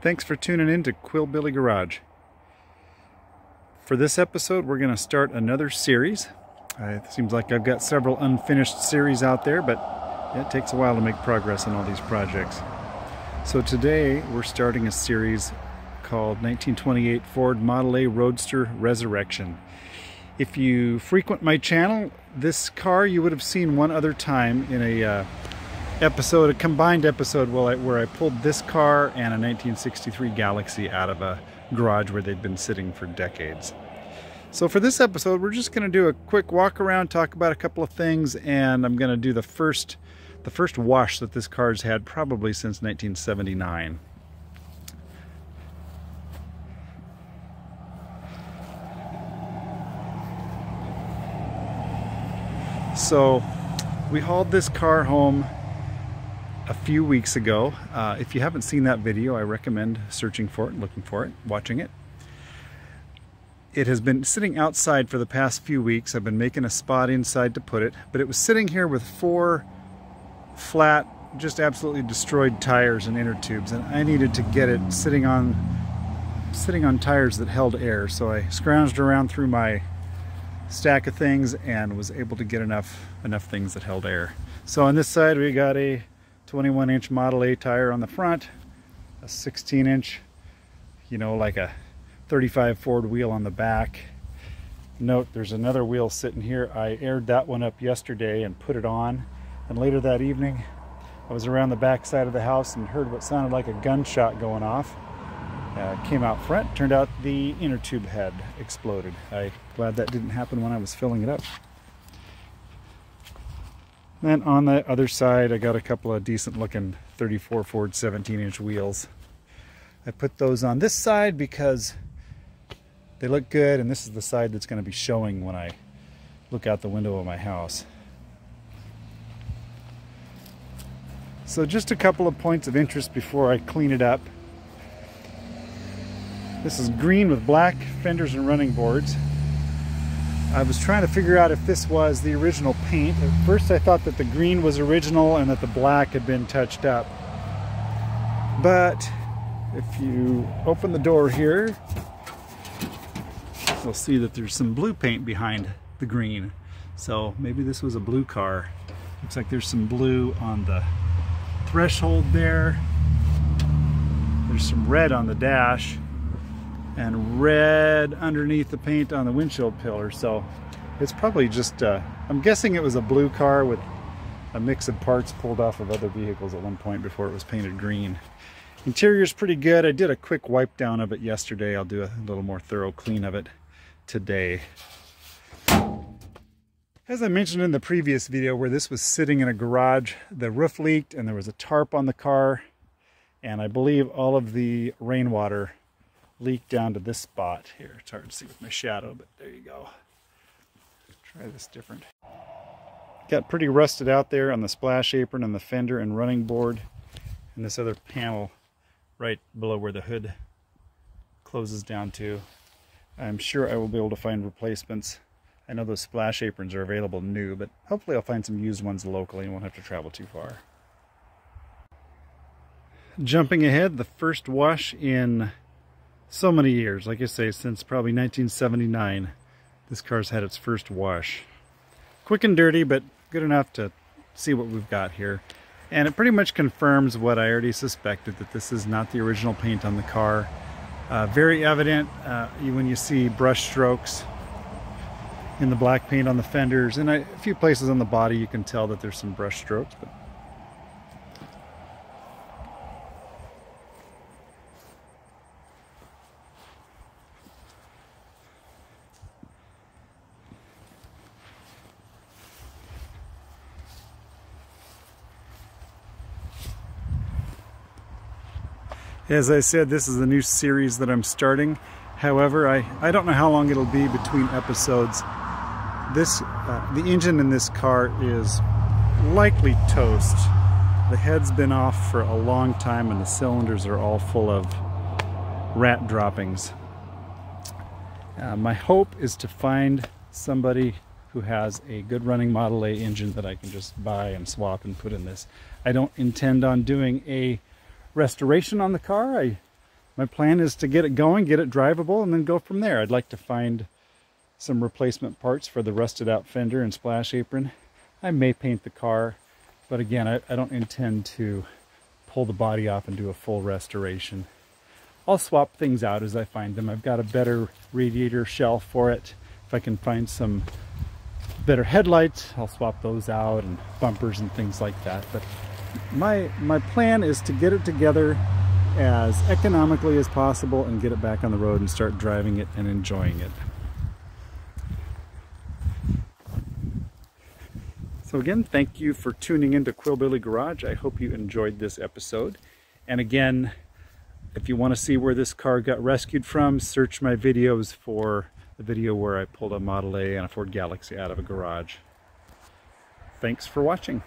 Thanks for tuning in to Quillbilly Garage. For this episode, we're going to start another series. It seems like I've got several unfinished series out there, but it takes a while to make progress on all these projects. So today, we're starting a series called 1928 Ford Model A Roadster Resurrection. If you frequent my channel, this car you would have seen one other time in a combined episode where I pulled this car and a 1963 Galaxy out of a garage where they'd been sitting for decades. So for this episode, we're just going to do a quick walk around, talk about a couple of things, and I'm going to do the first wash that this car's had probably since 1979. So we hauled this car home a few weeks ago. If you haven't seen that video, I recommend searching for it, looking for it, watching it. It has been sitting outside for the past few weeks. I've been making a spot inside to put it, but it was sitting here with 4 flat, just absolutely destroyed tires and inner tubes, and I needed to get it sitting on tires that held air. So I scrounged around through my stack of things and was able to get enough things that held air. So on this side we got a 21-inch Model A tire on the front, a 16-inch, like a 35 Ford wheel on the back. Note there's another wheel sitting here. I aired that one up yesterday and put it on, and later that evening I was around the back side of the house and heard what sounded like a gunshot going off. Came out front, turned out the inner tube had exploded. I'm glad that didn't happen when I was filling it up. Then on the other side, I got a couple of decent looking 34 Ford 17-inch wheels. I put those on this side because they look good, and this is the side that's going to be showing when I look out the window of my house. So just a couple of points of interest before I clean it up. This is green with black fenders and running boards. I was trying to figure out if this was the original paint. At first I thought that the green was original and that the black had been touched up. But if you open the door here, you'll see that there's some blue paint behind the green. So maybe this was a blue car. Looks like there's some blue on the threshold there. There's some red on the dash, and red underneath the paint on the windshield pillar. So it's probably just I'm guessing it was a blue car with a mix of parts pulled off of other vehicles at one point before it was painted green. Interior's pretty good. I did a quick wipe down of it yesterday. I'll do a little more thorough clean of it today. As I mentioned in the previous video where this was sitting in a garage, the roof leaked and there was a tarp on the car, and I believe all of the rainwater leak down to this spot here. It's hard to see with my shadow, but there you go. Try this different. Got pretty rusted out there on the splash apron and the fender and running board, and this other panel right below where the hood closes down to. I'm sure I will be able to find replacements. I know those splash aprons are available new, but hopefully I'll find some used ones locally and won't have to travel too far. Jumping ahead, the first wash in so many years, like I say, since probably 1979, this car's had its first wash. Quick and dirty, but good enough to see what we've got here. And it pretty much confirms what I already suspected, that this is not the original paint on the car. Very evident when you see brush strokes in the black paint on the fenders, and a few places on the body you can tell that there's some brush strokes. But as I said, this is a new series that I'm starting. However, I don't know how long it'll be between episodes. The engine in this car is likely toast. The head's been off for a long time and the cylinders are all full of rat droppings. My hope is to find somebody who has a good running Model A engine that I can just buy and swap and put in this. I don't intend on doing a restoration on the car. I my plan is to get it going, get it drivable, and then go from there. I'd like to find some replacement parts for the rusted out fender and splash apron. I may paint the car, but again, I don't intend to pull the body off and do a full restoration. I'll swap things out as I find them. I've got a better radiator shelf for it. If I can find some better headlights, I'll swap those out, and bumpers and things like that. But my plan is to get it together as economically as possible and get it back on the road and start driving it and enjoying it. So again, thank you for tuning into Quillbilly Garage. I hope you enjoyed this episode. And again, if you want to see where this car got rescued from, search my videos for the video where I pulled a Model A and a Ford Galaxy out of a garage. Thanks for watching.